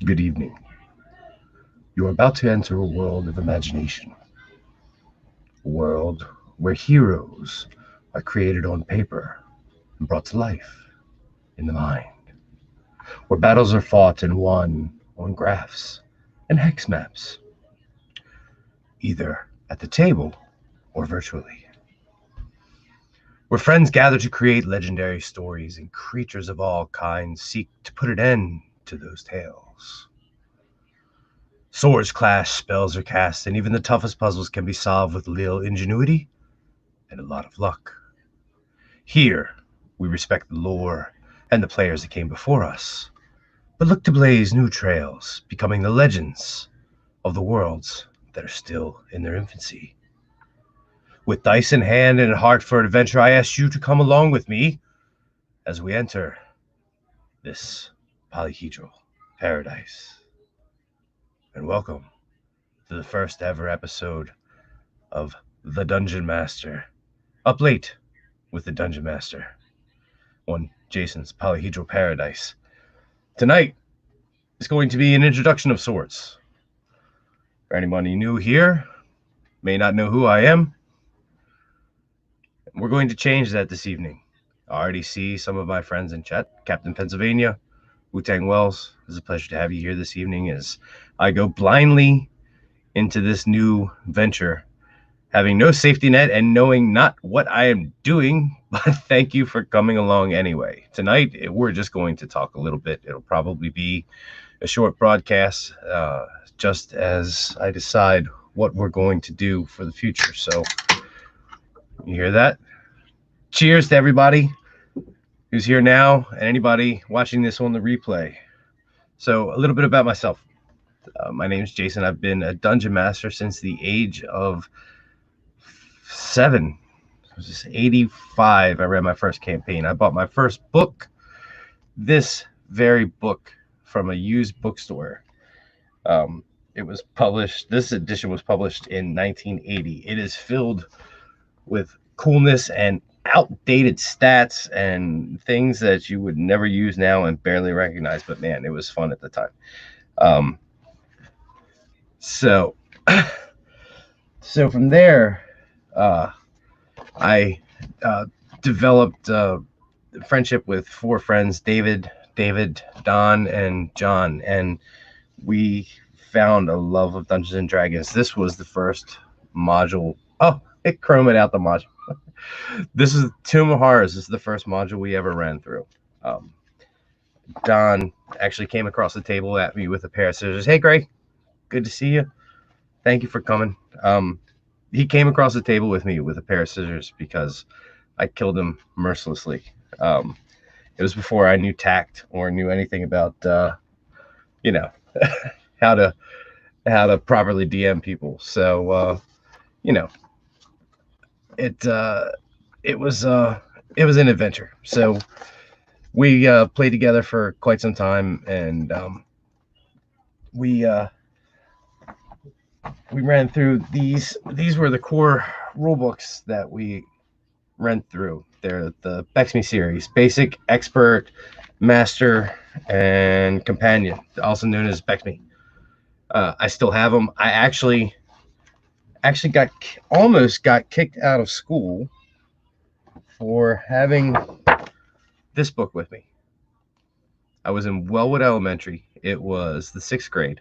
Good evening. You are about to enter a world of imagination. A world where heroes are created on paper and brought to life in the mind. Where battles are fought and won on graphs and hex maps, either at the table or virtually. Where friends gather to create legendary stories and creatures of all kinds seek to put an end to those tales. Swords clash, spells are cast, and even the toughest puzzles can be solved with little ingenuity and a lot of luck. Here, we respect the lore and the players that came before us, but look to blaze new trails, becoming the legends of the worlds that are still in their infancy. With dice in hand and a heart for adventure, I ask you to come along with me as we enter this polyhedral paradise. And welcome to the first ever episode of The Dungeon Master. Up late with the Dungeon Master on Jason's Polyhedral Paradise. Tonight is going to be an introduction of sorts. For anybody new here, may not know who I am, we're going to change that this evening. I already see some of my friends in chat. Captain Pennsylvania, Wu-Tang Wells, it's a pleasure to have you here this evening as I go blindly into this new venture, having no safety net and knowing not what I am doing, but thank you for coming along anyway. Tonight, we're just going to talk a little bit. It'll probably be a short broadcast, just as I decide what we're going to do for the future. So, you hear that? Cheers to everybody who's here now and anybody watching this on the replay. So, a little bit about myself. My name is Jason. I've been a dungeon master since the age of 7. It was just 85. I read my first campaign. I bought my first book, this very book, from a used bookstore. It was published, this edition was published in 1980. It is filled with coolness and outdated stats and things that you would never use now and barely recognize, but man, it was fun at the time. So from there, I developed a friendship with 4 friends, David, Don, and John, and we found a love of Dungeons and Dragons. This was the first module. Oh, it chromed out the module. This is Tomb of Horrors. This is the first module we ever ran through. Don actually came across the table at me with a pair of scissors. Hey, Gray, good to see you. Thank you for coming. He came across the table with me with a pair of scissors because I killed him mercilessly. It was before I knew tact or knew anything about, how to properly DM people. So, it was an adventure. So we played together for quite some time, and we ran through these. These were the core rule books that we ran through. They're the Bexme series: Basic, Expert, Master, and Companion, also known as Bexme. I still have them. I actually almost got kicked out of school for having this book with me. I was in Wellwood Elementary. It was the 6th grade,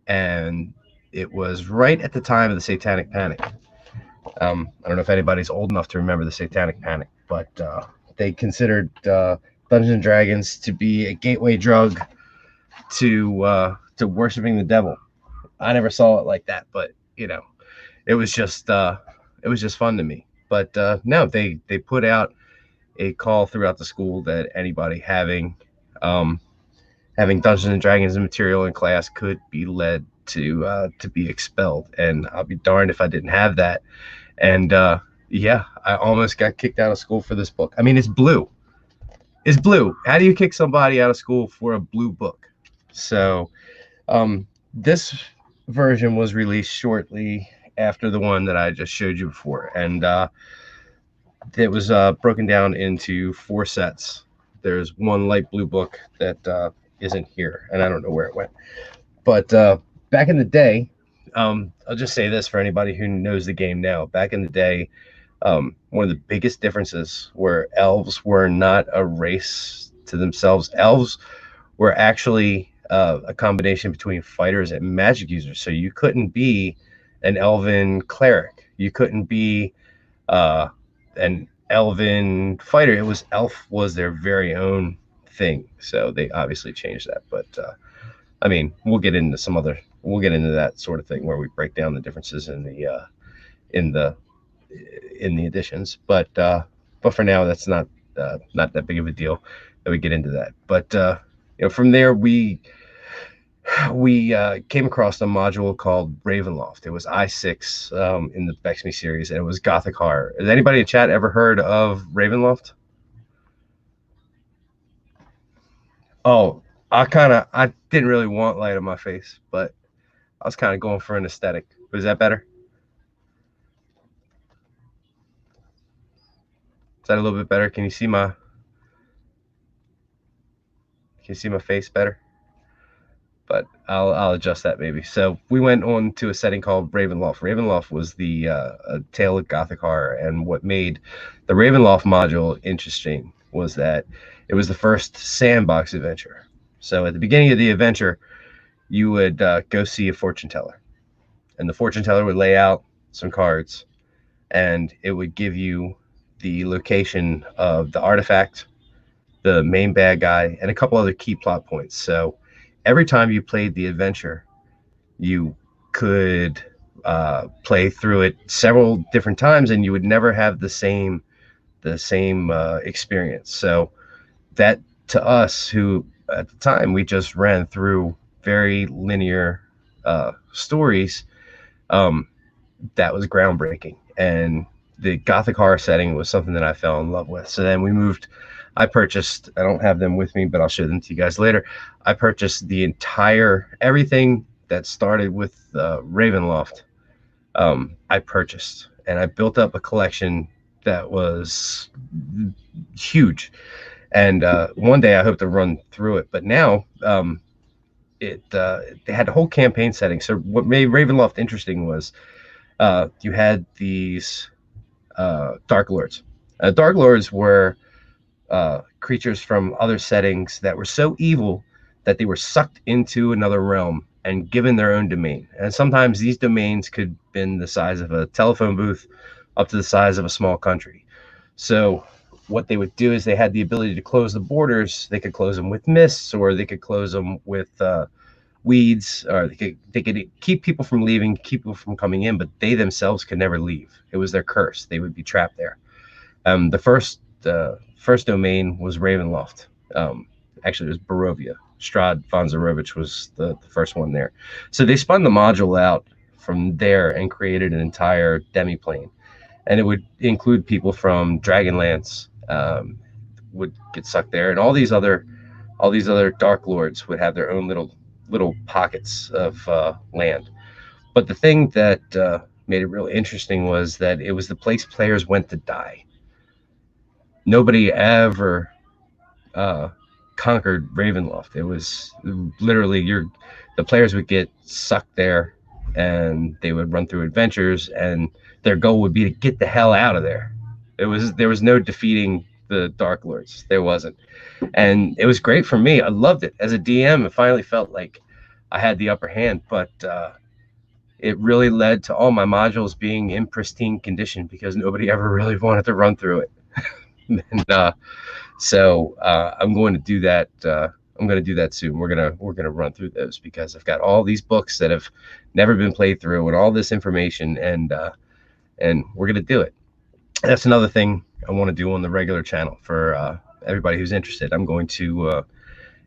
and it was right at the time of the Satanic Panic. I don't know if anybody's old enough to remember the Satanic Panic, but they considered Dungeons and Dragons to be a gateway drug to worshiping the devil. I never saw it like that, but it was just fun to me. But no, they put out a call throughout the school that anybody having Dungeons and Dragons material in class could be led to be expelled, and I'll be darned if I didn't have that. And I almost got kicked out of school for this book. I mean, it's blue. It's blue. How do you kick somebody out of school for a blue book? So this version was released shortly after the one that I just showed you before, and it was broken down into 4 sets. There's one light blue book that isn't here, and I don't know where it went. But back in the day, I'll just say this for anybody who knows the game now. Back in the day, one of the biggest differences were elves were not a race to themselves. Elves were actually a combination between fighters and magic users. So you couldn't be an elven cleric. You couldn't be uh, an elven fighter. It was elf was their very own thing. So they obviously changed that. But I mean, we'll get into some other. We'll get into that sort of thing where we break down the differences in the in the editions. But for now, that's not that big of a deal that we get into that. But from there we came across a module called Ravenloft. It was I6 in the Bexme series, and it was Gothic horror. Has anybody in chat ever heard of Ravenloft? Oh, I didn't really want light on my face, but I was kind of going for an aesthetic. Was that better? Is that a little bit better? Can you see my face better? But I'll adjust that maybe. So we went on to a setting called Ravenloft. Ravenloft was the a tale of Gothic horror, and what made the Ravenloft module interesting was that it was the first sandbox adventure. So at the beginning of the adventure, you would go see a fortune teller, and the fortune teller would lay out some cards, and it would give you the location of the artifact, the main bad guy, and a couple other key plot points. So every time you played the adventure, you could play through it several different times, and you would never have the same experience. So that, to us, who at the time we just ran through very linear stories, that was groundbreaking. And the Gothic horror setting was something that I fell in love with. So then we moved. I purchased, I don't have them with me, but I'll show them to you guys later. I purchased the entire, everything that started with Ravenloft. I purchased, and I built up a collection that was huge. And one day I hope to run through it. But now they had a whole campaign setting. So what made Ravenloft interesting was you had these Dark Lords. Dark Lords were creatures from other settings that were so evil that they were sucked into another realm and given their own domain. And sometimes these domains could have been the size of a telephone booth up to the size of a small country. So what they would do is they had the ability to close the borders. They could close them with mists, or they could close them with weeds, or they could keep people from leaving, keep people from coming in, but they themselves could never leave. It was their curse. They would be trapped there. The first domain was Ravenloft. Actually, it was Barovia. Strahd von Zarovich was the first one there. So they spun the module out from there and created an entire demiplane. And it would include people from Dragonlance would get sucked there, and all these other Dark Lords would have their own little pockets of land. But the thing that made it really interesting was that it was the place players went to die. Nobody ever conquered Ravenloft. It was literally the players would get sucked there, and they would run through adventures, and their goal would be to get the hell out of there. There was no defeating the Dark Lords. There wasn't. And it was great for me. I loved it. As a DM, it finally felt like I had the upper hand, but it really led to all my modules being in pristine condition because nobody ever really wanted to run through it. And so I'm going to do that. I'm going to do that soon. We're gonna run through those because I've got all these books that have never been played through and all this information, and we're gonna do it. That's another thing I want to do on the regular channel for everybody who's interested. I'm going to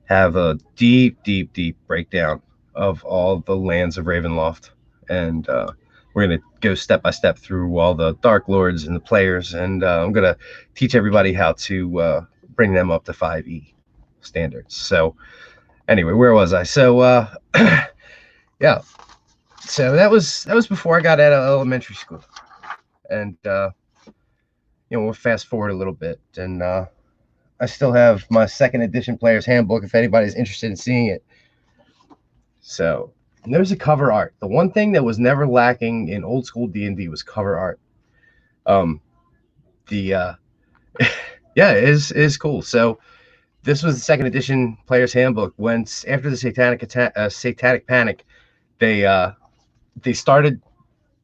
have a deep breakdown of all the lands of Ravenloft, and we're going to go step by step through all the Dark Lords and the players, and I'm going to teach everybody how to bring them up to 5e standards. So anyway, where was I? So yeah, so that was before I got out of elementary school, and we'll fast forward a little bit, and I still have my second edition player's handbook if anybody's interested in seeing it. So there's a cover art. The one thing that was never lacking in old school D&D was cover art. Yeah, it is cool. So this was the second edition player's handbook. When after the satanic panic, they started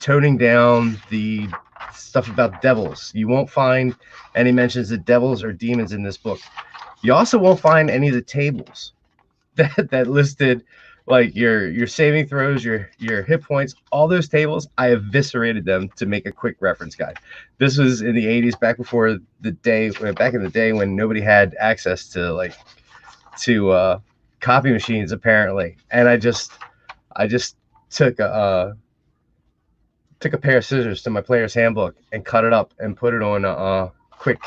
toning down the stuff about devils. You won't find any mentions of devils or demons in this book. You also won't find any of the tables that listed like your saving throws, your hit points, all those tables. I eviscerated them to make a quick reference guide. This was in the 80s, back in the day when nobody had access to copy machines apparently, and I just took a pair of scissors to my player's handbook and cut it up and put it on a quick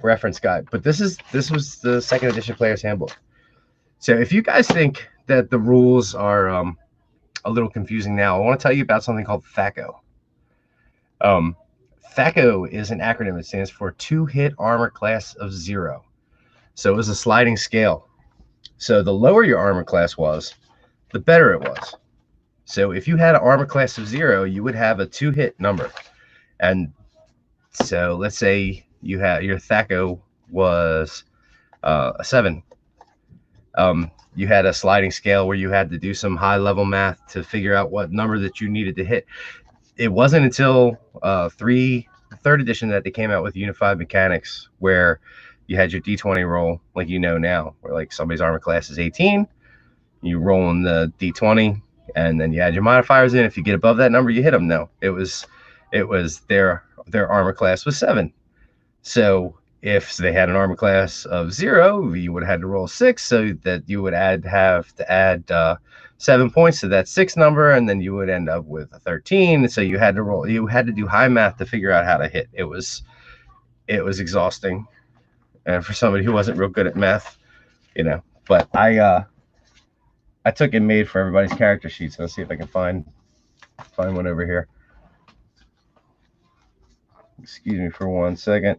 reference guide. But this was the second edition player's handbook. So if you guys think that the rules are a little confusing now, I want to tell you about something called THACO. THACO is an acronym. It stands for 2-hit armor class of 0. So it was a sliding scale. So the lower your armor class was, the better it was. So if you had an armor class of 0, you would have a 2-hit number. And so let's say you had your THACO was a 7. You had a sliding scale where you had to do some high-level math to figure out what number that you needed to hit. It wasn't until third edition that they came out with unified mechanics, where you had your D20 roll like you know now, where like somebody's armor class is 18, you roll on the D20, and then you add your modifiers in. If you get above that number, you hit them. No, it was their armor class was 7. So if they had an armor class of 0, you would have had to roll 6, so that you would have to add 7 points to that 6 number, and then you would end up with a 13. So you had to do high math to figure out how to hit. It was exhausting, and for somebody who wasn't real good at math, But I took and made for everybody's character sheets. Let's see if I can find one over here. Excuse me for 1 second.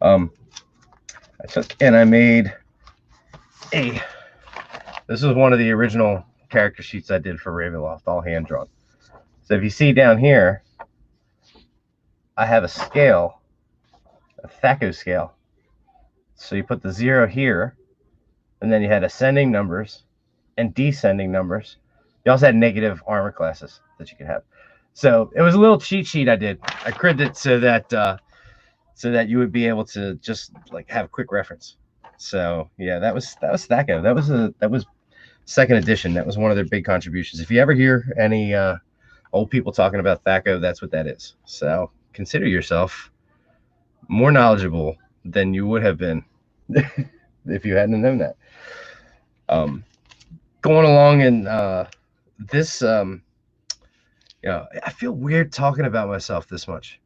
I took and I made this was one of the original character sheets I did for Ravenloft, all hand drawn. So if you see down here, I have a scale, a THACO scale. So you put the 0 here, and then you had ascending numbers and descending numbers. You also had negative armor classes that you could have. So it was a little cheat sheet I did. I cribbed it so that you would be able to just like have a quick reference. So yeah, that was THACO. That was second edition. That was one of their big contributions. If you ever hear any old people talking about THACO, that's what that is. So consider yourself more knowledgeable than you would have been if you hadn't known that. Going along in this, I feel weird talking about myself this much,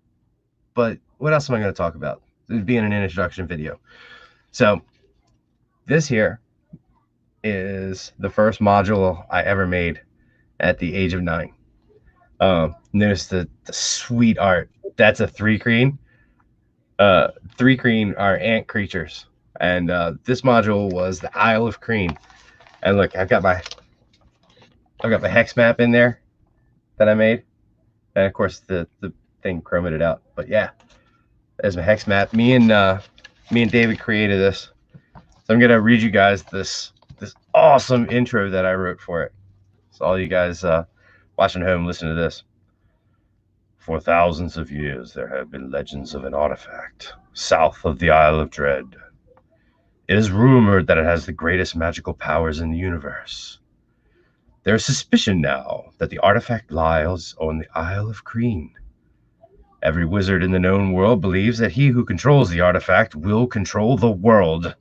but what else am I going to talk about? This would be in an introduction video. So this here is the first module I ever made at the age of 9. Notice the sweet art. That's a 3-green. 3-green are ant creatures, and this module was the Isle of Kreen. And look, I've got my hex map in there that I made, and of course the thing chromated out. But yeah, there's my hex map. Me and David created this, so I'm gonna read you guys this awesome intro that I wrote for it. So all you guys watching at home, listen to this. For thousands of years, there have been legends of an artifact south of the Isle of Dread. It is rumored that it has the greatest magical powers in the universe. There is suspicion now that the artifact lies on the Isle of Kreen. Every wizard in the known world believes that he who controls the artifact will control the world.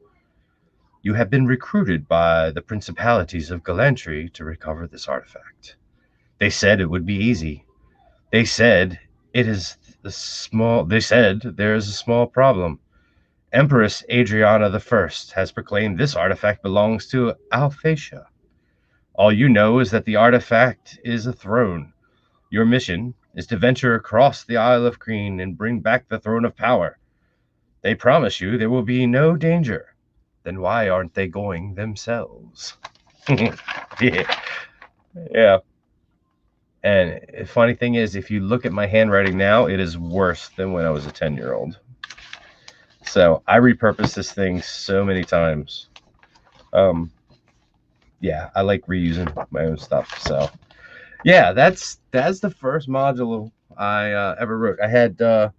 You have been recruited by the principalities of Galantry to recover this artifact. They said it would be easy. They said there is a small problem. Empress Adriana I has proclaimed this artifact belongs to Alphatia. All you know is that the artifact is a throne. Your mission is to venture across the Isle of Kreen and bring back the throne of power. They promise you there will be no danger. Then why aren't they going themselves? Yeah. Yeah. And the funny thing is, if you look at my handwriting now, it is worse than when I was a 10-year-old. So I repurposed this thing so many times. Yeah, I like reusing my own stuff. So yeah, that's the first module I ever wrote. I had the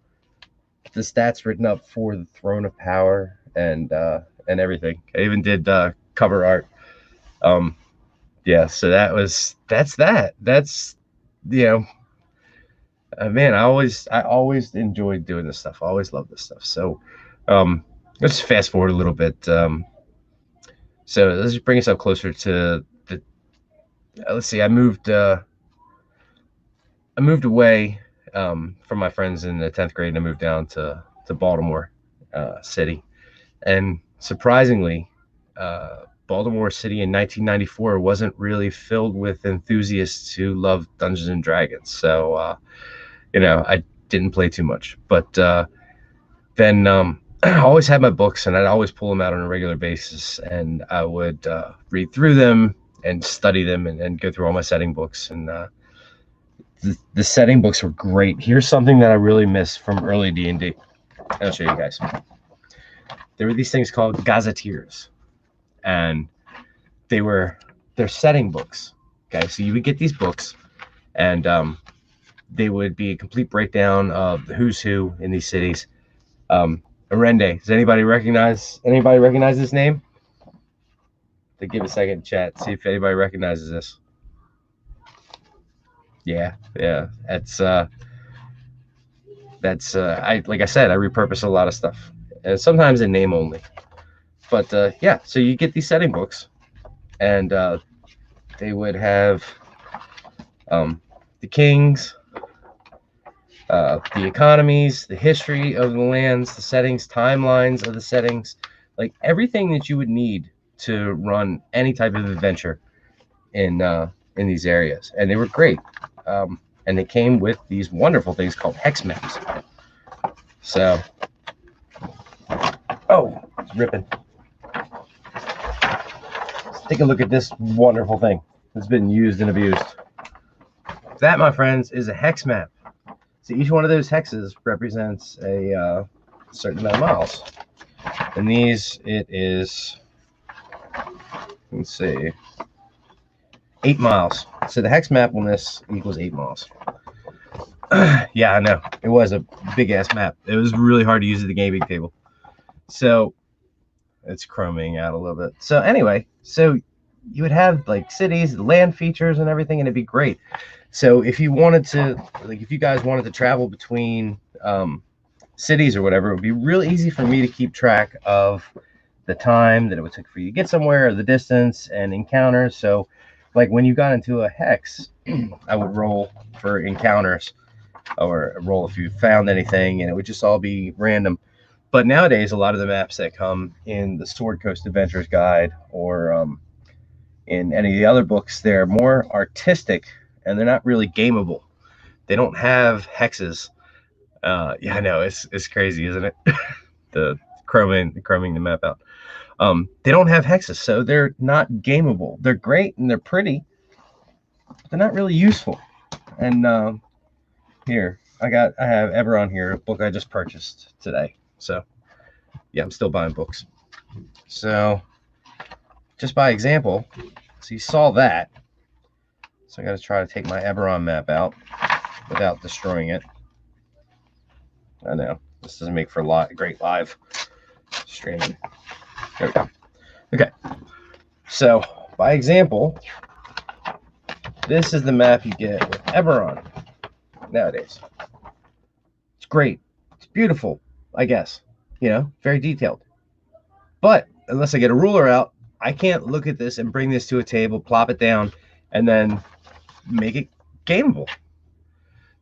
stats written up for the Throne of Power and everything. I even did cover art. Yeah, so that's you know, man, I always enjoyed doing this stuff. I always loved this stuff. So let's fast forward a little bit. So let's just bring us up closer to the. Let's see. I moved away from my friends in the 10th grade, and I moved down to Baltimore City, and surprisingly, Baltimore City in 1994 wasn't really filled with enthusiasts who loved Dungeons and Dragons. So I didn't play too much, but then I always had my books, and I'd always pull them out on a regular basis, and I would read through them and study them, and go through all my setting books. And the setting books were great. Here's something that I really miss from early D&D. I'll show you guys. There were these things called Gazetteers, and they're setting books. Okay, so you would get these books, and they would be a complete breakdown of the who's who in these cities. Arende, does anybody recognize this name? To give a second chat, see if anybody recognizes this. Yeah. That's like I said, I repurpose a lot of stuff, and sometimes in name only. But yeah, so you get these setting books, and they would have the kings, the economies, the history of the lands, the settings, timelines of the settings, like everything that you would need to run any type of adventure in these areas. And they were great. And they came with these wonderful things called hex maps. So, it's ripping. Let's take a look at this wonderful thing that's been used and abused. That, my friends, is a hex map. So each one of those hexes represents a certain amount of miles. And these, it is, let's see, 8 miles. So the hex map on this equals 8 miles. Yeah, I know. It was a big-ass map. It was really hard to use at the gaming table. So it's chroming out a little bit. So anyway, so you would have like cities, land features and everything, and it'd be great. So if you wanted to, like if you guys wanted to travel between cities or whatever, it would be really easy for me to keep track of the time that it would take for you to get somewhere, or the distance and encounters. So like when you got into a hex, I would roll for encounters, or roll if you found anything, and it would just all be random. But nowadays, a lot of the maps that come in the Sword Coast Adventures Guide, or in any of the other books, they're more artistic, and they're not really gameable. They don't have hexes. Yeah, I know, it's crazy, isn't it? the chroming the map out. They don't have hexes, so they're not gameable. They're great and they're pretty, but they're not really useful. And here, I have Eberron here, a book I just purchased today. So yeah, I'm still buying books. So just by example, so you saw that. So I got to try to take my Eberron map out without destroying it. I know this doesn't make for great live streaming. There we go. Okay, so by example, this is the map you get with Eberron nowadays. It's great. It's beautiful, I guess. Very detailed. But unless I get a ruler out, I can't look at this and bring this to a table, plop it down, and then make it gameable.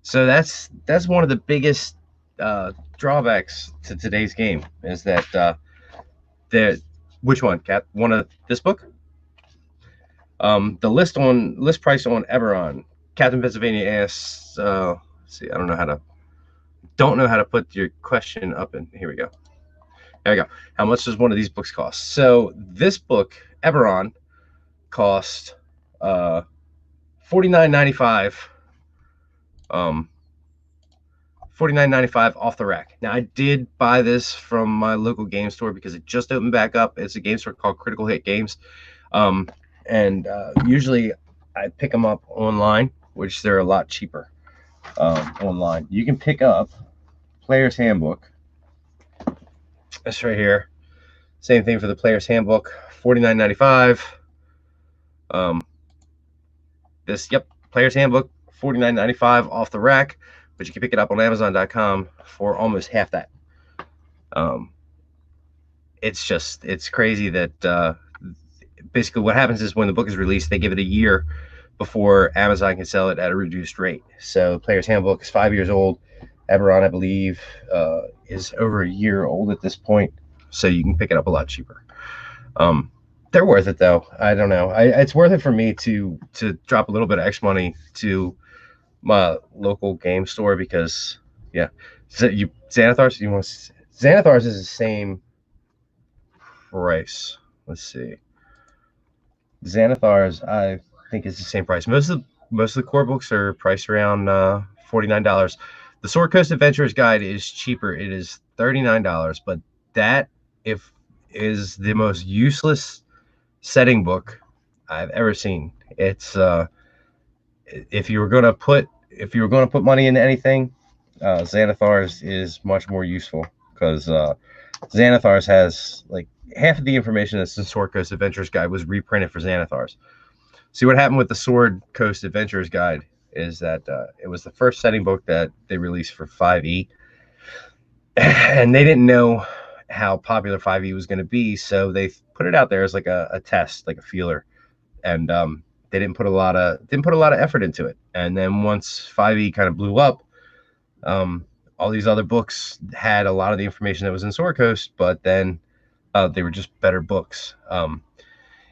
So that's one of the biggest drawbacks to today's game, is that which one, Cap? One of this book? The list price on Eberron. Captain Pennsylvania asks, see, I don't know how to put your question up in, here we go. There we go. How much does one of these books cost? So this book, Eberron, cost $49.95. $49.95 off the rack. Now I did buy this from my local game store because it just opened back up. It's a game store called Critical Hit Games, and usually I pick them up online, which they're a lot cheaper online. You can pick up Player's Handbook. This right here. Same thing for the Player's Handbook, $49.95. Player's Handbook, $49.95 off the rack, but you can pick it up on Amazon.com for almost half that. It's crazy that basically what happens is when the book is released, they give it a year before Amazon can sell it at a reduced rate. So Player's Handbook is 5 years old. Eberron, I believe, is over a year old at this point, so you can pick it up a lot cheaper. They're worth it though. I don't know. It's worth it for me to drop a little bit of extra money to my local game store because, yeah. So Xanathars is the same price. Let's see. Xanathars, I think, is the same price. Most of the core books are priced around $49. The Sword Coast Adventurer's Guide is cheaper. It is $39, but that is the most useless setting book I've ever seen. It's if you were going to put money into anything, Xanathars is much more useful because Xanathars has like half of the information that's in Sword Coast Adventurer's Guide was reprinted for Xanathars. See, what happened with the Sword Coast Adventurer's Guide is that it was the first setting book that they released for 5e, and they didn't know how popular 5e was going to be, so they put it out there as like a test, like a feeler, and they didn't put a lot of effort into it. And then once 5e kind of blew up, all these other books had a lot of the information that was in Sword Coast, but then they were just better books.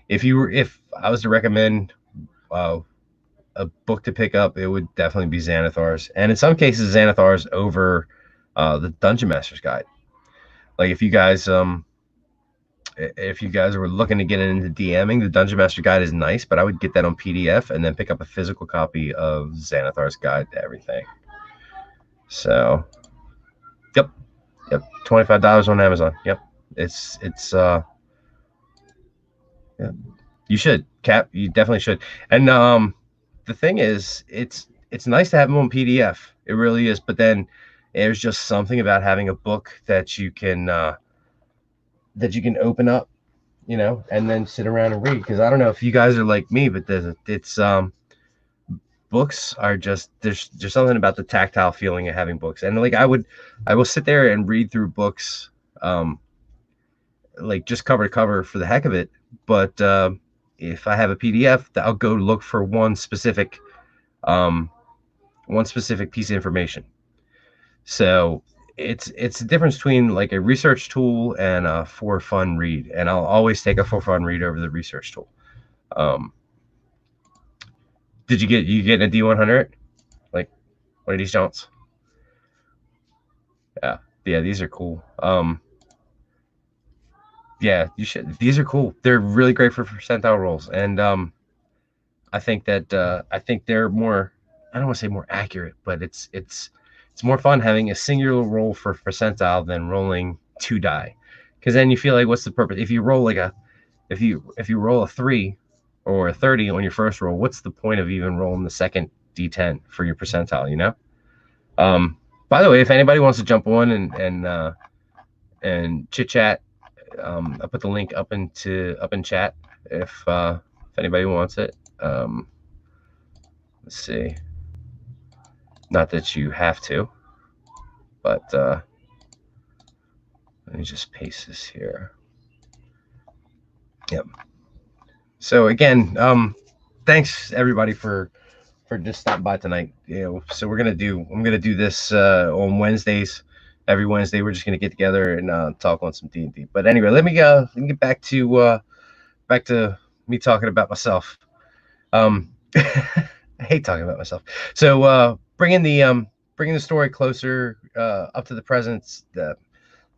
If I was to recommend a book to pick up, it would definitely be Xanathars, and in some cases Xanathars over the Dungeon Master's Guide. Like if you guys were looking to get into DMing, the Dungeon Master Guide is nice, but I would get that on PDF and then pick up a physical copy of Xanathar's Guide to Everything. So, yep, $25 on Amazon. Yep, it's yeah. You should, Cap. You definitely should. And the thing is, it's nice to have them on PDF. It really is. But then there's just something about having a book that you can open up, and then sit around and read. Because I don't know if you guys are like me, but books are just there's something about the tactile feeling of having books. And like I will sit there and read through books, like just cover to cover for the heck of it. But if I have a PDF, I'll go look for one specific piece of information. So it's the difference between like a research tool and a for fun read, and I'll always take a for fun read over the research tool. Did you get a D100? Like one of these jaunts? Yeah, these are cool. Yeah, you should. These are cool. They're really great for percentile rolls, and I think they're more. I don't want to say more accurate, but it's more fun having a singular roll for percentile than rolling 2 die, because then you feel like, what's the purpose? If you roll if you roll a 3 or a 30 on your first roll, what's the point of even rolling the second D10 for your percentile? By the way, if anybody wants to jump on and chit chat, I put the link up in chat if anybody wants it. Let's see. Not that you have to, but let me just paste this here. Yep. So again, thanks everybody for just stopping by tonight. So I'm gonna do this on Wednesdays. Every Wednesday, we're just gonna get together and talk on some D&D. But anyway, let me get back to me talking about myself. I hate talking about myself. So bringing the story closer up to the present.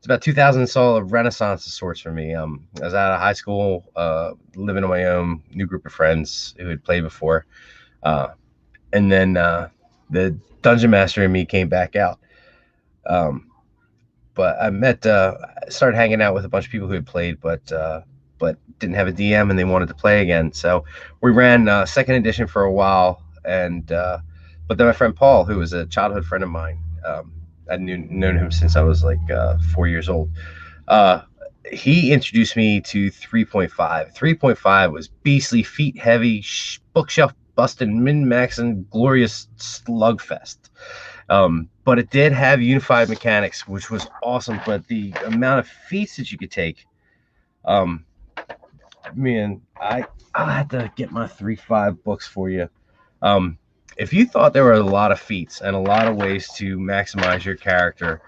it's about 2000 saw a renaissance of sorts for me. I was out of high school, living on my own, new group of friends who had played before, and then the dungeon master in me came back out. But started hanging out with a bunch of people who had played, but didn't have a DM and they wanted to play again. So we ran second edition for a while, and but then my friend Paul, who was a childhood friend of mine, I'd known him since I was like 4 years old. He introduced me to 3.5. 3.5 was beastly, feet heavy, bookshelf busting, min maxing, glorious slugfest. But it did have unified mechanics, which was awesome. But the amount of feats that you could take, man, I'll have to get my 3.5 books for you. If you thought there were a lot of feats and a lot of ways to maximize your character,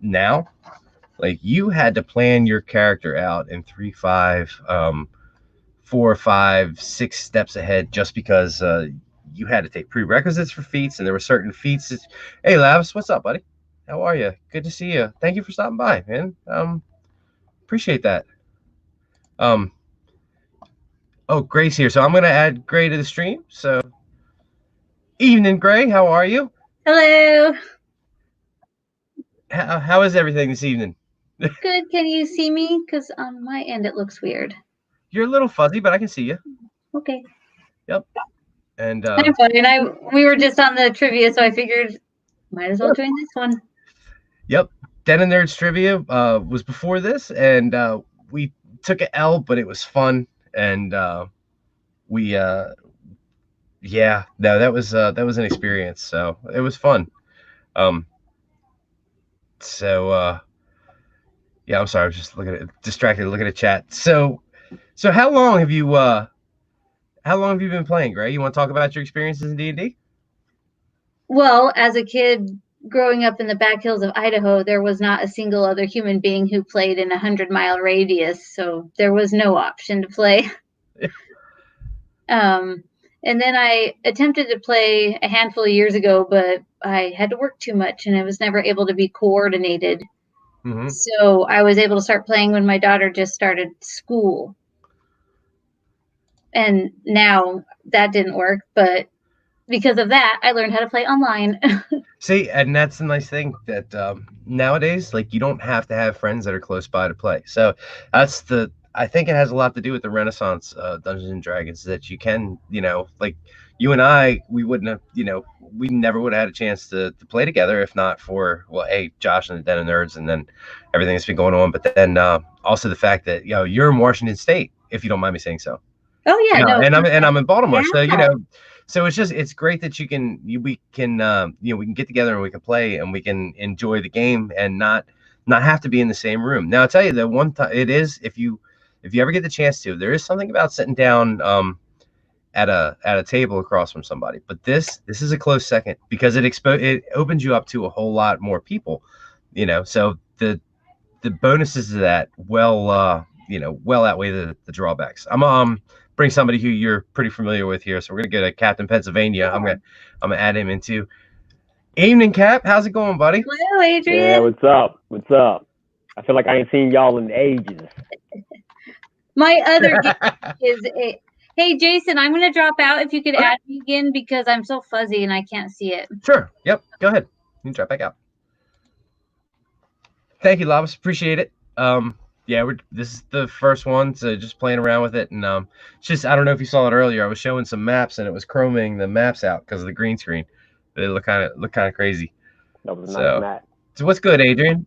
now, like you had to plan your character out in 3.5, 4, 5, 6 steps ahead, just because you had to take prerequisites for feats, and there were certain feats that, hey Lavis, what's up, buddy? How are you? Good to see you. Thank you for stopping by, man. Appreciate that. Oh, Gray's here, so I'm gonna add Gray to the stream. So evening, Gray, how are you? Hello. How is everything this evening? Good. Can you see me? Because on my end it looks weird. You're a little fuzzy, but I can see you. Okay. Yep. And I'm fine. We were just on the trivia, so I figured might as well join this one. Yep. Den and Nerds trivia was before this, and we took an L, but it was fun, and that was an experience. So it was fun. Yeah, I'm sorry, I was just distracted looking at chat. So how long have you been playing, Gray? You want to talk about your experiences in D&D? Well, as a kid growing up in the back hills of Idaho, there was not a single other human being who played in a 100-mile radius, so there was no option to play. And then I attempted to play a handful of years ago, but I had to work too much and I was never able to be coordinated. Mm-hmm. So I was able to start playing when my daughter just started school. And now that didn't work, but because of that, I learned how to play online. See, and that's the nice thing that nowadays, like, you don't have to have friends that are close by to play. So I think it has a lot to do with the Renaissance Dungeons and Dragons, that you can, like you and I, we wouldn't have, we never would have had a chance to play together if not for, well, Josh and the Den of Nerds, and then everything that's been going on. But then also the fact that, you're in Washington State, if you don't mind me saying so. Oh yeah, no. And I'm in Baltimore, yeah. So it's great that we can get together and we can play and we can enjoy the game and not have to be in the same room. Now I'll tell you that one time it is, if you ever get the chance to, there is something about sitting down at a table across from somebody. But this is a close second, because it opens you up to a whole lot more people. So the bonuses of that well outweigh the drawbacks. I'm bring somebody who you're pretty familiar with here. So we're gonna go to Captain Pennsylvania. I'm gonna add him into. Evening, Cap. How's it going, buddy? Hello, Adrian. Yeah, what's up? What's up? I feel like I ain't seen y'all in ages. My other is hey, Jason, I'm gonna drop out. If you could add me again, because I'm so fuzzy and I can't see it. Sure. Yep. Go ahead. You can drop back out. Thank you, Labus. Appreciate it. Yeah, this is the first one, so just playing around with it, and it's just, I don't know if you saw it earlier. I was showing some maps, and it was chroming the maps out because of the green screen. They look kind of crazy. That was a nice map. So what's good, Adrian?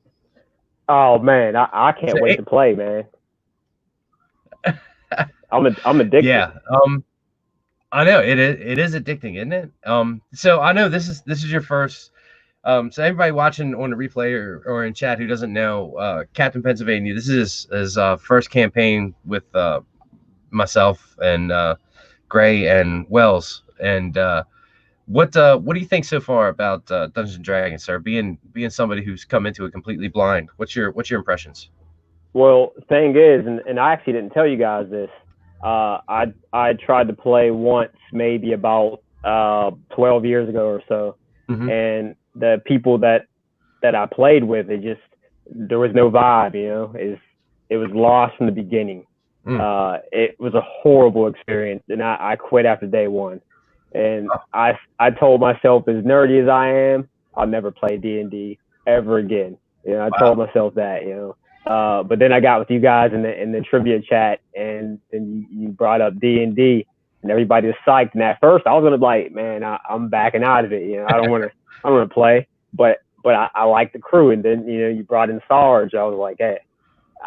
Oh man, I can't wait to play, man. I'm addicted. Yeah. I know it is addicting, isn't it? So I know this is your first. So everybody watching on the replay or in chat who doesn't know, Captain Pennsylvania, this is his first campaign with myself and Gray and Wells. And what do you think so far about Dungeons and Dragons, sir? Being somebody who's come into it completely blind, what's your impressions? Well, the thing is, and I actually didn't tell you guys this. I tried to play once, maybe about 12 years ago or so, mm-hmm. And the people that I played with, there was no vibe. You know, it was lost from the beginning. It was a horrible experience, and I quit after day one. And I told myself, as nerdy as I am, I'll never play D&D ever again. You know, I told myself that. You know, but then I got with you guys in the trivia chat, and you brought up D&D, and everybody was psyched. And at first, I was gonna be like, man, I'm backing out of it. You know, I don't want to play, but I like the crew. And then, you know, you brought in Sarge. I was like, hey,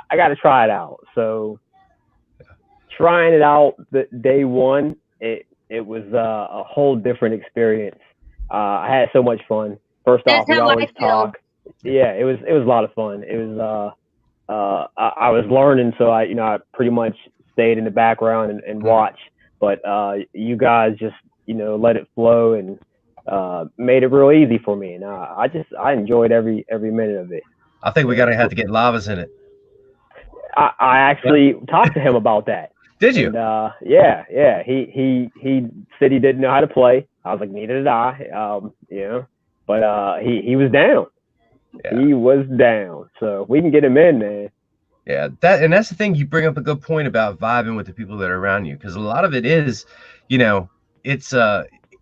I got to try it out. So trying it out the day one, it was a whole different experience. I had so much fun. First off, we always talk. Yeah, it was a lot of fun. It was I was learning, so I pretty much stayed in the background and watched. But you guys just, you know, let it flow and made it real easy for me. And I enjoyed every minute of it. I think we gotta have to get Lavas in it. I actually talked to him about that. Did you? And, yeah. He said he didn't know how to play. I was like, neither did I. You know, but he was down. Yeah. He was down. So we can get him in, man. Yeah, that's the thing. You bring up a good point about vibing with the people that are around you, because a lot of it is, you know, it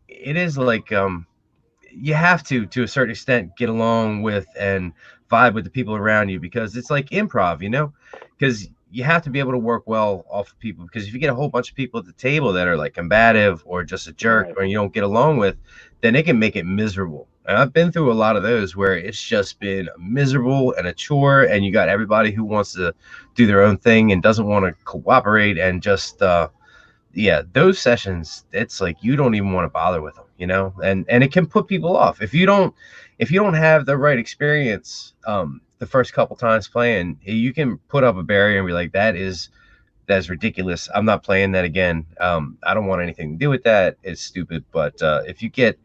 is like you have to a certain extent get along with and vibe with the people around you, because it's like improv, you know, because you have to be able to work well off of people, because if you get a whole bunch of people at the table that are like combative or just a jerk, or you don't get along with, then it can make it miserable. And I've been through a lot of those where it's just been miserable and a chore, and you got everybody who wants to do their own thing and doesn't want to cooperate, and just yeah, those sessions, it's like you don't even want to bother with them, you know, and it can put people off if you don't have the right experience the first couple times playing. You can put up a barrier and be like, that's ridiculous, I'm not playing that again. I don't want anything to do with that, it's stupid. But if you get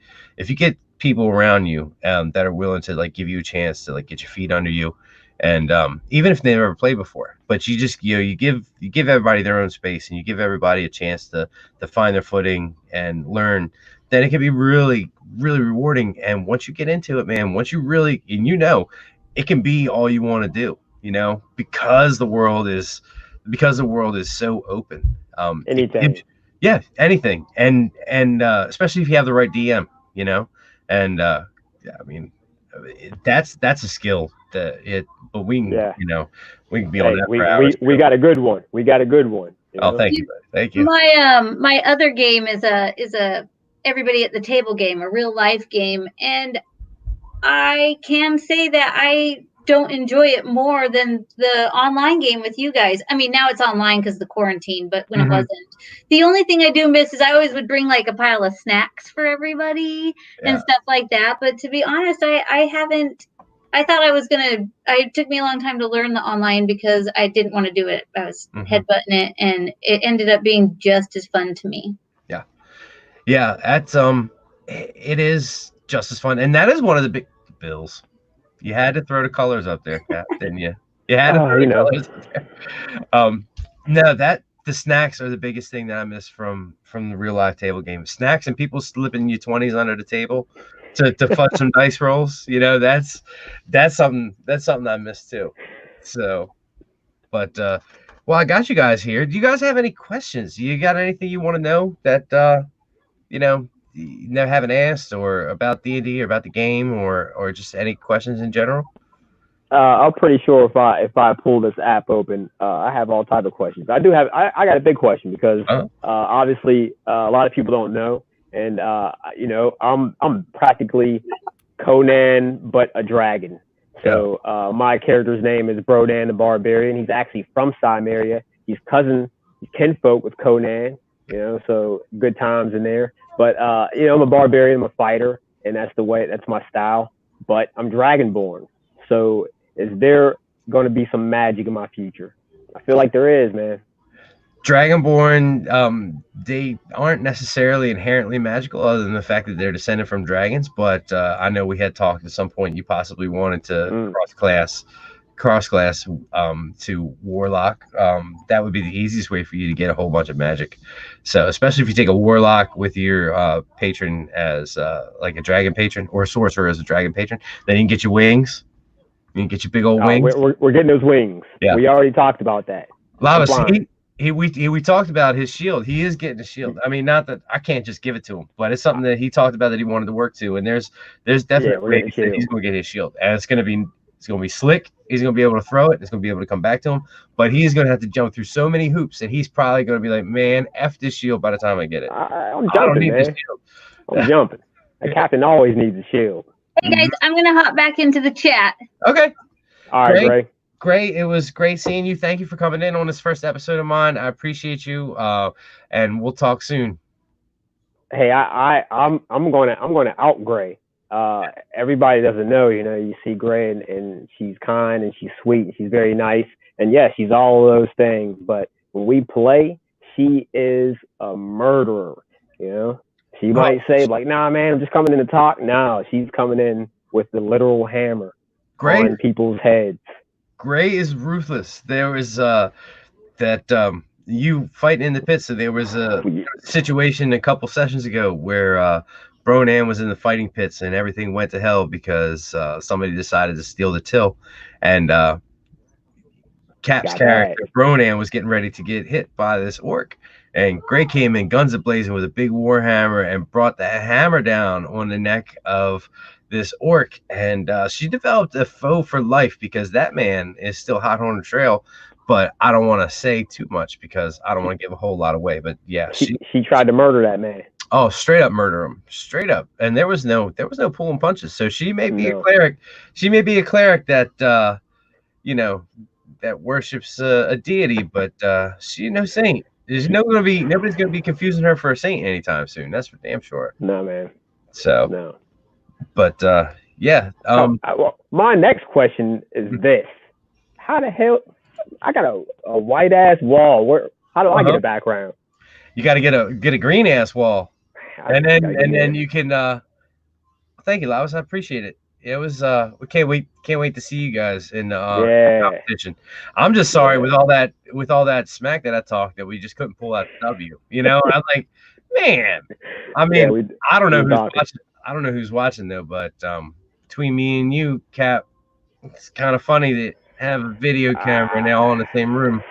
people around you that are willing to like give you a chance to like get your feet under you, and even if they've never played before, but you just, you know, you give everybody their own space, and you give everybody a chance to find their footing and learn, then it can be really, really rewarding. And once you get into it, man, once you really, and you know, it can be all you want to do, you know, because the world is so open. Anything. Anything. And especially if you have the right DM, you know. And yeah, I mean, that's a skill but we can, you know, we can be on that for hours. We got a good one. You know? Oh, thank you. My other game is a everybody at the table game, a real life game, and I can say that I don't enjoy it more than the online game with you guys. I mean, now it's online because of the quarantine, but when it wasn't, the only thing I do miss is I always would bring like a pile of snacks for everybody and stuff like that. But to be honest, I haven't. I thought it took me a long time to learn the online because I didn't want to do it. I was headbutting it, and it ended up being just as fun to me. Yeah, that's it is just as fun, and that is one of the big bills. You had to throw the colors up there, Cap, didn't you? You had to throw the colors up there. No, the snacks are the biggest thing that I miss from the real life table game. Snacks and people slipping your 20s under the table to fudge some dice rolls. You know, that's something I miss too. So, but well, I got you guys here. Do you guys have any questions? You got anything you want to know that you know, you never haven't asked, or about D&D, or about the game, or just any questions in general? I'm pretty sure if I pull this app open, I have all types of questions. I got a big question, because obviously a lot of people don't know, and you know, I'm practically Conan but a dragon. So my character's name is Brodan the Barbarian. He's actually from Cimmeria. He's kinfolk with Conan. You know, so good times in there. But you know, I'm a barbarian, I'm a fighter, and that's my style. But I'm dragonborn. So is there going to be some magic in my future? I feel like there is, man. Dragonborn, they aren't necessarily inherently magical, other than the fact that they're descended from dragons. But I know we had talked at some point you possibly wanted to cross class to warlock. That would be the easiest way for you to get a whole bunch of magic. So especially if you take a warlock with your patron as like a dragon patron, or a sorcerer as a dragon patron, then you can get your wings. You get your big old wings. We're getting those wings. Yeah. We already talked about that. Lava, we talked about his shield. He is getting a shield. I mean, not that I can't just give it to him, but it's something that he talked about that he wanted to work to. And there's definitely ways that he's going to get his shield, and it's going to be slick. He's going to be able to throw it. It's going to be able to come back to him, but he's going to have to jump through so many hoops that he's probably going to be like, man, F this shield by the time I get it. I'm jumping, man. This shield. I'm jumping. A captain always needs a shield. Hey guys, I'm gonna hop back into the chat. Okay. All right, Gray. Great. It was great seeing you. Thank you for coming in on this first episode of mine. I appreciate you. And we'll talk soon. Hey, I'm going to out Gray. Everybody doesn't know, you see Gray and she's kind and she's sweet and she's very nice. And yes, she's all of those things. But when we play, she is a murderer. She might say like, nah, man, I'm just coming in to talk. No, she's coming in with the literal hammer on people's heads. Gray is ruthless. There was you fighting in the pit. So there was a situation a couple sessions ago where Bronan was in the fighting pits and everything went to hell because somebody decided to steal the till, and Cap's character Bronan was getting ready to get hit by this orc. And Gray came in guns a-blazing with a big war hammer and brought the hammer down on the neck of this orc. And she developed a foe for life because that man is still hot on the trail. But I don't want to say too much because I don't want to give a whole lot away. But yeah, she tried to murder that man. Oh, straight up murder him, straight up. And there was no pulling punches. So she may be a cleric. She may be a cleric that that worships a deity, but she's no saint. Nobody's gonna be confusing her for a saint anytime soon. That's for damn sure. No, man. So no. But yeah. Well, my next question is this: how the hell? I got a white ass wall. How do I get a background? You got to get a green ass wall, and then you can. Thank you, Laos. I appreciate it. It was we can't wait to see you guys in the competition. I'm just sorry with all that smack that I talked that we just couldn't pull out the W. I'm like, man. I mean, I don't know who's watching. I don't know who's watching though, but between me and you, Cap, it's kind of funny that have a video camera and they're all in the same room.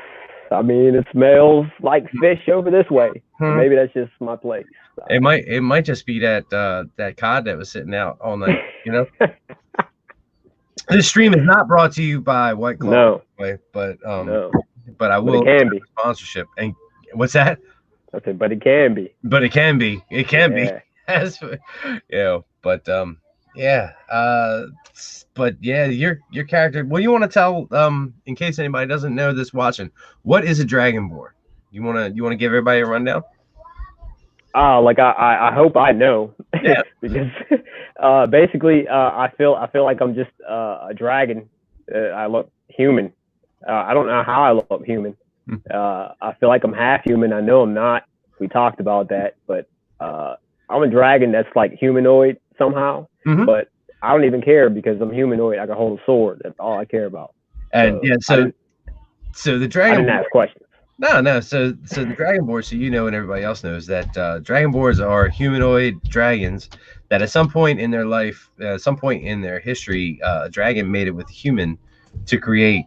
I mean, it smells like fish over this way. Maybe that's just my place. It might just be that cod that was sitting out all night. This stream is not brought to you by White Claw. No. But no. But I will. But it can be sponsorship. And what's that? Okay, but it can be. But it can be. It can be. But yeah. But yeah, your character. What do you want to tell? In case anybody doesn't know this watching, what is a Dragonborn? You wanna give everybody a rundown? I hope I know. Yeah. Because basically I feel like I'm just a dragon. I look human. I don't know how I look human. I feel like I'm half human. I know I'm not. We talked about that, but I'm a dragon that's like humanoid somehow. Mm-hmm. But I don't even care because I'm humanoid. I can hold a sword. That's all I care about. And so the dragon. I didn't ask questions. No. So the Dragonborn, so and everybody else knows that Dragonborns are humanoid dragons that at some point in their life, some point in their history, a dragon mated with a human to create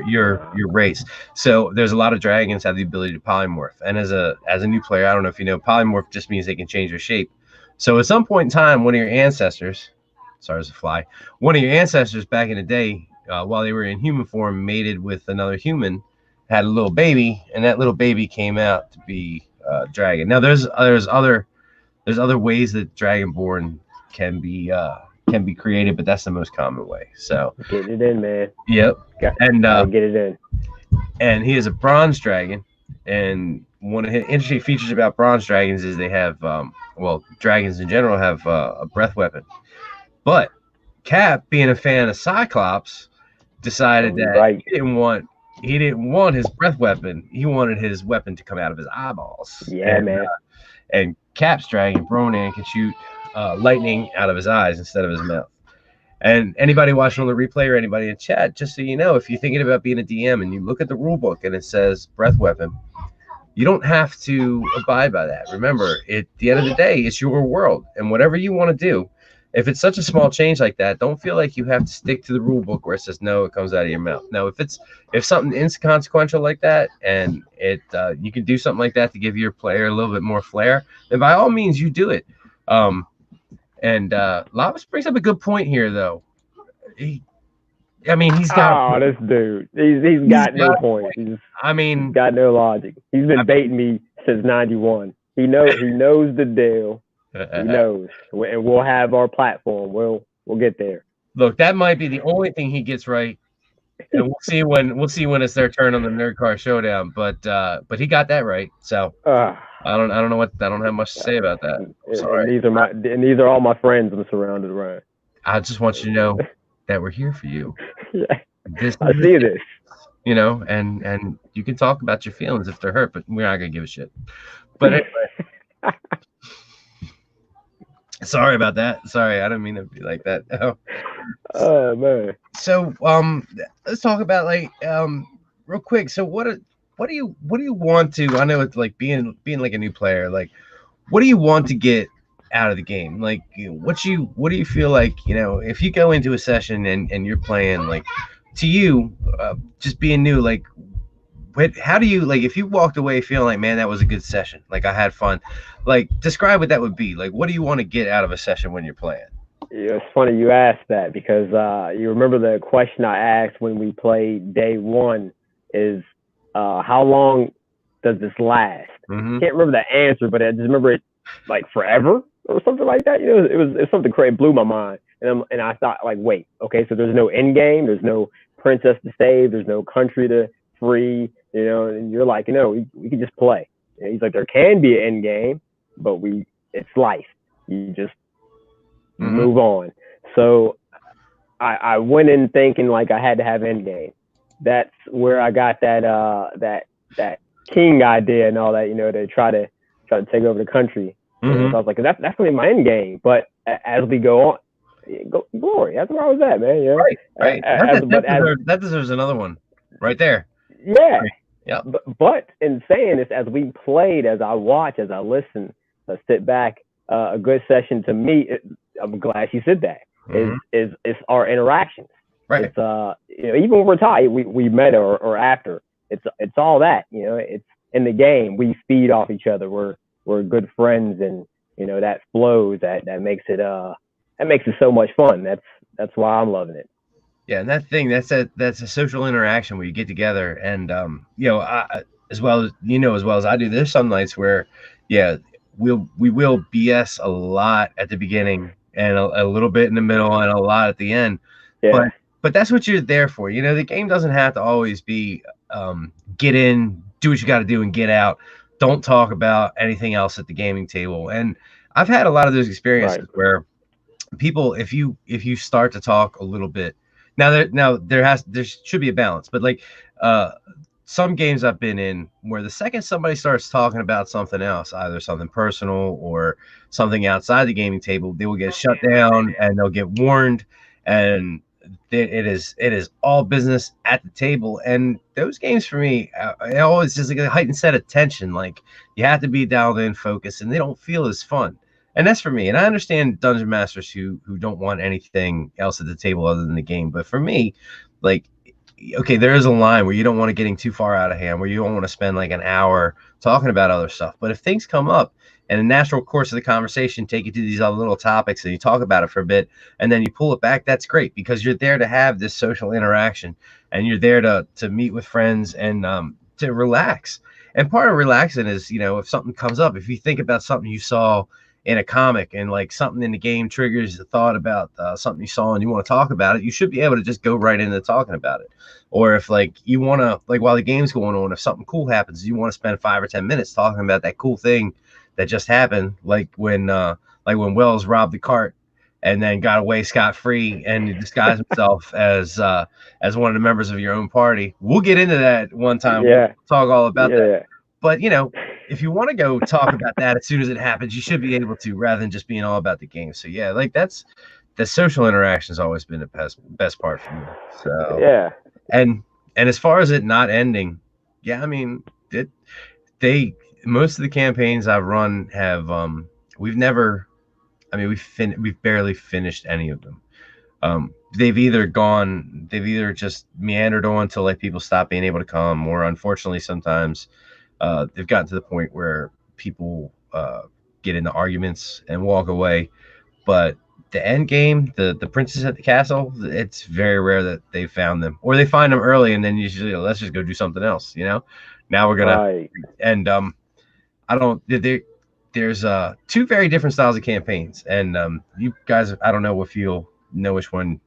your race. So there's a lot of dragons have the ability to polymorph. And as a new player, I don't know if you know, polymorph just means they can change their shape. So at some point in time, one of your ancestors, sorry as a fly, one of your ancestors back in the day, while they were in human form, mated with another human, had a little baby, and that little baby came out to be a dragon. Now there's other ways that Dragonborn can be created, but that's the most common way. So get it in, man. Yep. And get it in. And he is a bronze dragon, and one of the interesting features about bronze dragons is they have dragons in general have a breath weapon. But Cap, being a fan of Cyclops, decided that he didn't want his breath weapon. He wanted his weapon to come out of his eyeballs. Yeah, man. And Cap's dragon, Bronan, can shoot lightning out of his eyes instead of his mouth. And anybody watching on the replay or anybody in chat, just so you know, if you're thinking about being a DM and you look at the rule book and it says breath weapon, you don't have to abide by that. Remember, at the end of the day, it's your world. And whatever you want to do, if it's such a small change like that, don't feel like you have to stick to the rule book where it says no, it comes out of your mouth. No, if something inconsequential like that, and it you can do something like that to give your player a little bit more flair, then by all means you do it. And Lavas brings up a good point here, though. He's got. Oh, this dude, he's got no point. He's got no logic. He's been baiting me since '91. He knows the deal. He knows, and we'll have our platform. We'll get there. Look, that might be the only thing he gets right, and we'll see when it's their turn on the Nerd Car Showdown. But he got that right. So I don't have much to say about that. Sorry. And these are all my friends I'm surrounded around. I just want you to know that we're here for you. Yeah, I see this. You know, and you can talk about your feelings if they're hurt, but we're not gonna give a shit. But anyway. Sorry about that. Sorry, I didn't mean to be like that. Oh man. So let's talk about real quick. So what do you want to? I know it's like being like a new player. Like, what do you want to get out of the game? Like, what do you feel like? You know, if you go into a session and you're playing, like, to you, just being new, like. How do you, like, if you walked away feeling like, man, that was a good session, like I had fun, like, describe what that would be. Like, what do you want to get out of a session when you're playing? Yeah, it's funny you asked that because you remember the question I asked when we played day one is how long does this last? Mm-hmm. Can't remember the answer, but I just remember it like forever or something like that. You know, it was something crazy, blew my mind, and I thought, like, wait, okay, so there's no end game, there's no princess to save, there's no country to free. You know, and you're like, we can just play. And he's like, there can be an end game, but it's life. You just move on. So I went in thinking like I had to have end game. That's where I got that king idea and all that, to try to take over the country. So I was like, that's gonna be my end game. But as we go on, glory. That's where I was at, man. Yeah, right. That deserves another one, right there. Yeah. Yeah. But in saying this, as we played, as I watch, as I listen, I sit back, a good session to me, I'm glad she said that, is our interactions. Right. It's even when we're tied, we met or after. It's all that, it's in the game. We feed off each other. We're good friends, and that flows. That makes it so much fun. That's why I'm loving it. Yeah, and that's a social interaction where you get together, and as well as I do, there's some nights where, we will BS a lot at the beginning and a little bit in the middle and a lot at the end. Yeah. But that's what you're there for. The game doesn't have to always be get in, do what you got to do, and get out. Don't talk about anything else at the gaming table. And I've had a lot of those experiences where people, if you start to talk a little bit. Now there should be a balance, but like some games I've been in where the second somebody starts talking about something else, either something personal or something outside the gaming table, they will get shut down and they'll get warned, and it is all business at the table. And those games for me, it always is like a heightened set of tension. Like, you have to be dialed in, focused, and they don't feel as fun. And that's for me. And I understand dungeon masters who don't want anything else at the table other than the game. But for me, like, okay, there is a line where you don't want to getting too far out of hand, where you don't want to spend like an hour talking about other stuff. But if things come up and the natural course of the conversation take you to these other little topics and you talk about it for a bit and then you pull it back, that's great, because you're there to have this social interaction and you're there to meet with friends and to relax. And part of relaxing is, if something comes up, if you think about something you saw in a comic and like something in the game triggers the thought about something you saw and you want to talk about it, you should be able to just go right into talking about it. Or if like you want to, like, while the game's going on, if something cool happens, you want to spend 5 or 10 minutes talking about that cool thing that just happened, like when Wells robbed the cart and then got away scot-free and he disguised himself as one of the members of your own party. We'll get into that one time. Yeah. We'll talk all about that. But if you want to go talk about that as soon as it happens, you should be able to, rather than just being all about the game. So yeah, like that's the social interaction has always been the best part for me. So yeah. And as far as it not ending, yeah, I mean, most of the campaigns I've run have we've never I mean, we've barely finished any of them. They've either just meandered on until like people stop being able to come, or unfortunately sometimes they've gotten to the point where people get into arguments and walk away. But the end game, the princess at the castle, it's very rare that they found them, or they find them early and then usually let's just go do something else. Now we're gonna and I don't. There's two very different styles of campaigns, and you guys, I don't know if you'll know which one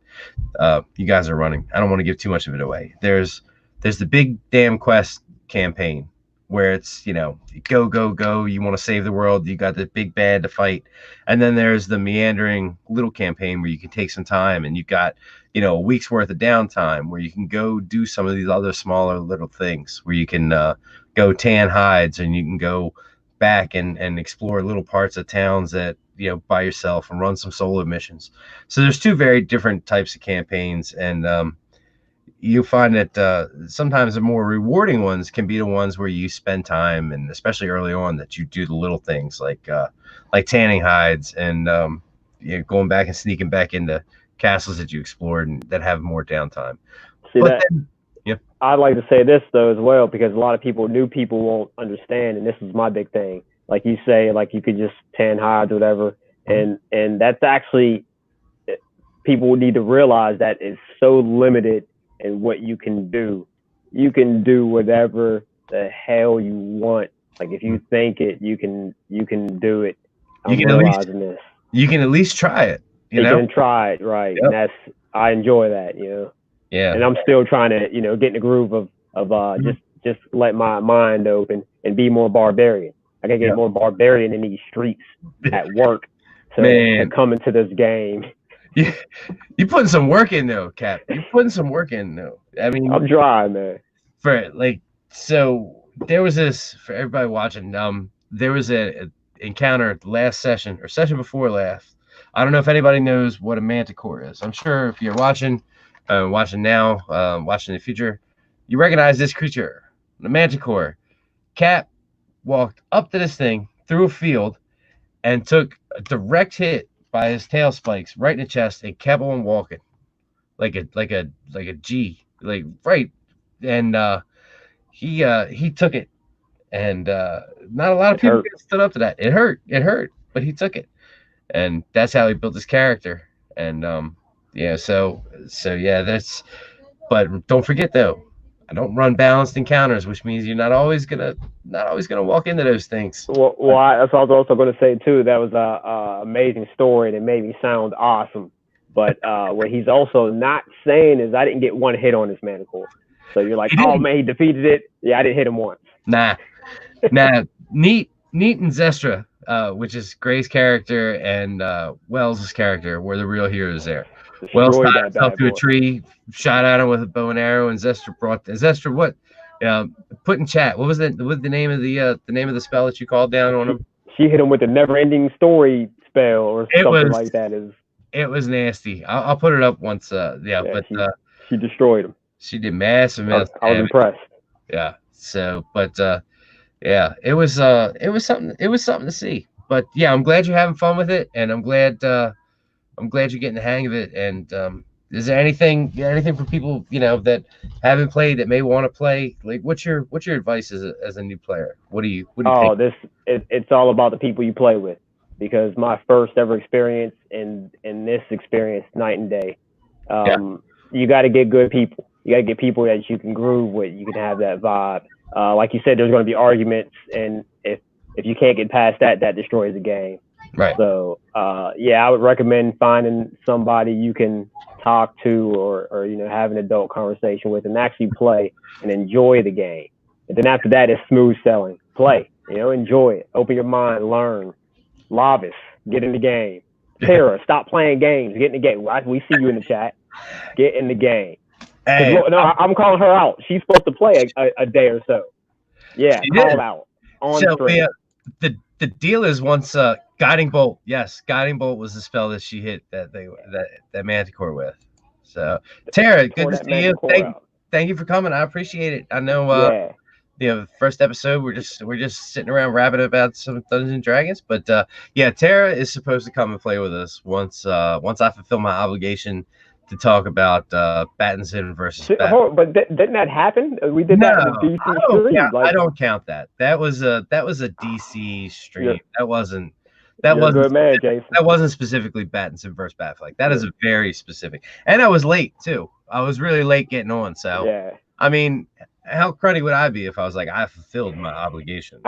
you guys are running. I don't want to give too much of it away. There's the big damn quest campaign where it's go go go. You want to save the world. You got the big bad to fight, and then there's the meandering little campaign where you can take some time and you got a week's worth of downtime where you can go do some of these other smaller little things where you can go tan hides and you can go back and explore little parts of towns that by yourself and run some solo missions. So there's two very different types of campaigns, and you find that sometimes the more rewarding ones can be the ones where you spend time, and especially early on that you do the little things like tanning hides and going back and sneaking back into castles that you explored and that have more downtime. I'd like to say this though as well, because a lot of new people won't understand, and this is my big thing. Like you say, like you could just tan hides or whatever, and that's actually, people need to realize that it's so limited in what you can do. You can do whatever the hell you want. Like if you think it, you can do it. You can at least try it. You can try it, right? Yep. And I enjoy that, Yeah. And I'm still trying to, get in the groove of just let my mind open and be more barbarian. I gotta get more barbarian in these streets at work to come into this game. You putting some work in though, Cap. You're putting some work in though. I mean, I'm dry, man. So there was this for everybody watching. There was a encounter last session or session before last. I don't know if anybody knows what a manticore is. I'm sure if you're watching now, watching in the future, you recognize this creature, the manticore. Cap walked up to this thing through a field and took a direct hit by his tail spikes right in the chest and kept on walking like a G, like right. And he took it, and not a lot of people stood up to that. It hurt, but he took it, and that's how he built his character. And so yeah, that's. But don't forget though, I don't run balanced encounters, which means you're not always gonna walk into those things. Well, that's what I was also going to say too. That was a amazing story that made me sound awesome. But what he's also not saying is I didn't get one hit on this manticore. So you're like, oh man, he defeated it. Yeah, I didn't hit him once. Nah. Neat and Zestra, which is Gray's character and Wells' character, were the real heroes there. Wells tied himself to a tree, shot at him with a bow and arrow, and Zestra what? Put in chat. What was the name of the spell that you called down on him? She hit him with a never-ending story spell or something like that. It was nasty. I'll put it up once. But she destroyed him. She did massive. I was impressed. Yeah. So, but yeah, it was something. It was something to see. But yeah, I'm glad you're having fun with it, and I'm glad you're getting the hang of it. And is there anything for people that haven't played that may want to play? Like, what's your advice as a new player? What do you think? It's all about the people you play with, because my first ever experience and this experience, night and day. You got to get good people. You got to get people that you can groove with. You can have that vibe. Like you said, there's going to be arguments, and if you can't get past that destroys the game. Right. So, I would recommend finding somebody you can talk to or have an adult conversation with and actually play and enjoy the game. And then after that, it's smooth selling. Play, enjoy it. Open your mind, learn. Lavis, get in the game. Tara, stop playing games. Get in the game. We see you in the chat. Get in the game. Hey, no, I'm calling her out. She's supposed to play a day or so. Yeah, called out. The deal is once Guiding Bolt. Yes, Guiding Bolt was the spell that she hit that Manticore with. So Tara, good to see you. Thank you for coming. I appreciate it. I know first episode, we're just sitting around rapping about some Dungeons and Dragons. But yeah, Tara is supposed to come and play with us once I fulfill my obligation to talk about Pattinson versus Batman. But didn't that happen? We did that in the DC stream. I don't count that. That was a DC stream. That wasn't. That You're wasn't a good man, Jason. That wasn't specifically Pattinson versus Batfleck. That is a very specific. And I was late too. I was really late getting on. So yeah. I mean, how cruddy would I be if I was like, I fulfilled my obligation,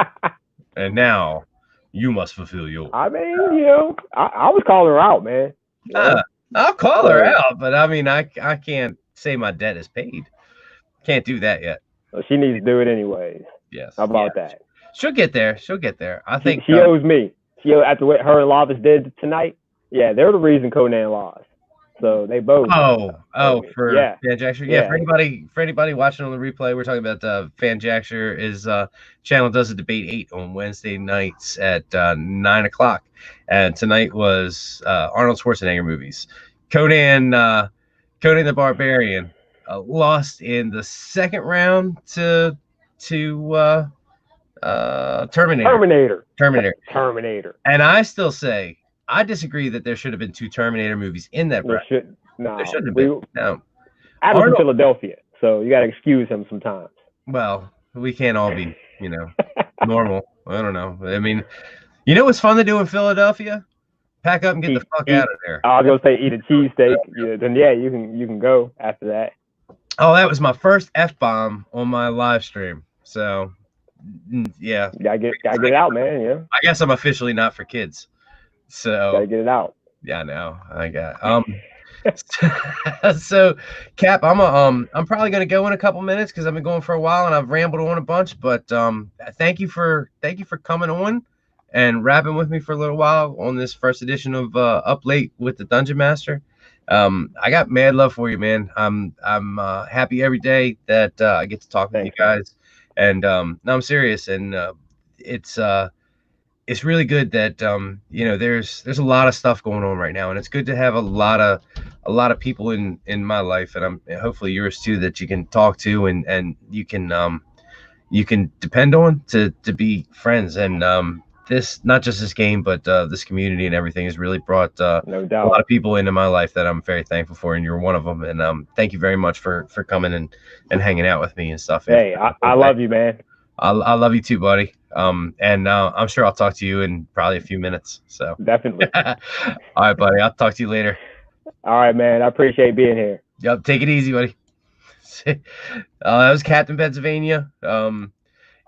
and now you must fulfill yours? I mean, I was calling her out, man. I'll call her out, but I mean, I can't say my debt is paid. Can't do that yet. Well, she needs to do it anyways. Yes. How about that? She'll get there. I think she owes me. After what her and Lavis did tonight, yeah, they're the reason Conan lost. So they both. For Fanjaxer. Yeah, for anybody watching on the replay, we're talking about Fanjaxer. His channel does a debate 8 on Wednesday nights at 9 o'clock, and tonight was Arnold Schwarzenegger movies. Conan the Barbarian lost in the second round to Terminator. And I still say I disagree that there should have been 2 Terminator movies in that bracket. There shouldn't have been. No. Adam's in Philadelphia, so you got to excuse him sometimes. Well, we can't all be, normal. I don't know. I mean, what's fun to do in Philadelphia? Pack up and get the fuck out of there. I was gonna say eat a cheesesteak. Then you can go after that. Oh, that was my first F-bomb on my live stream. So yeah. Gotta get it out, man. Yeah. I guess I'm officially not for kids. So gotta get it out. Yeah, I know. I got so Cap, I'm probably gonna go in a couple minutes because I've been going for a while and I've rambled on a bunch. But thank you for coming on and rapping with me for a little while on this first edition of Up Late with the Dungeon Master. I got mad love for you, man. I'm happy every day that I get to talk with you guys. And no, I'm serious, and it's really good that there's a lot of stuff going on right now, and it's good to have a lot of people in my life, and hopefully yours too, that you can talk to and you can depend on to be friends. And this, not just this game, but this community and everything has really brought no doubt, a lot of people into my life that I'm very thankful for, and you're one of them. And thank you very much for coming and hanging out with me and stuff. Hey, I love you, man. I love you too, buddy. And I'm sure I'll talk to you in probably a few minutes. So definitely. All right, buddy. I'll talk to you later. All right, man. I appreciate being here. Yep. Take it easy, buddy. That was Captain Pennsylvania.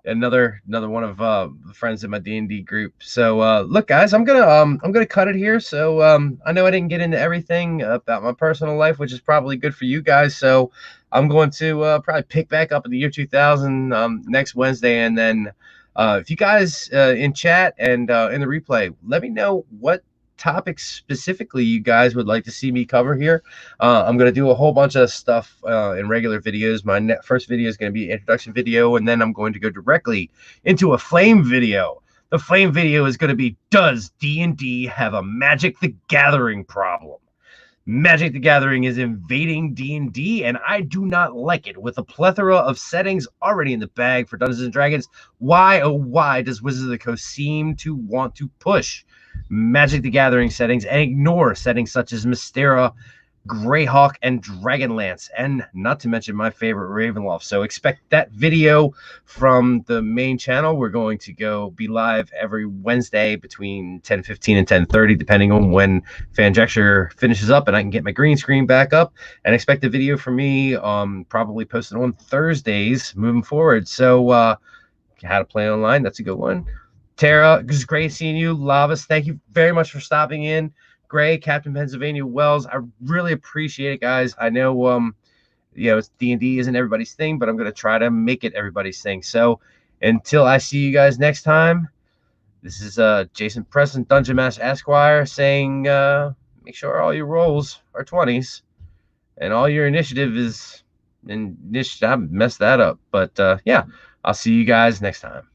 Another one of the friends in my D&D group. So look, guys, I'm gonna cut it here. So I know I didn't get into everything about my personal life, which is probably good for you guys. So I'm going to probably pick back up in the year 2000 next Wednesday, and then if you guys in chat and in the replay, let me know what topics specifically you guys would like to see me cover here. I'm going to do a whole bunch of stuff in regular videos. My first video is going to be an introduction video, and then I'm going to go directly into a flame video. The flame video is going to be, does D&D have a Magic the Gathering problem? Magic the Gathering is invading D&D, and I do not like it. With a plethora of settings already in the bag for Dungeons & Dragons, why, oh why, does Wizards of the Coast seem to want to push Magic the Gathering settings and ignore settings such as Mystera, Greyhawk, and Dragonlance, and not to mention my favorite, Ravenloft? So expect that video from the main channel. We're going to be live every Wednesday between 10:15 and 10:30, depending on when Fanjaxer finishes up and I can get my green screen back up. And expect a video from me probably posted on Thursdays moving forward. So how to play online, that's a good one. Tara, it was great seeing you. Lavas, thank you very much for stopping in. Gray, Captain Pennsylvania Wells, I really appreciate it, guys. I know, D&D isn't everybody's thing, but I'm going to try to make it everybody's thing. So until I see you guys next time, this is Jason Preston, Dungeon Master Esquire, saying make sure all your rolls are 20s and all your initiative is I messed that up. But yeah, I'll see you guys next time.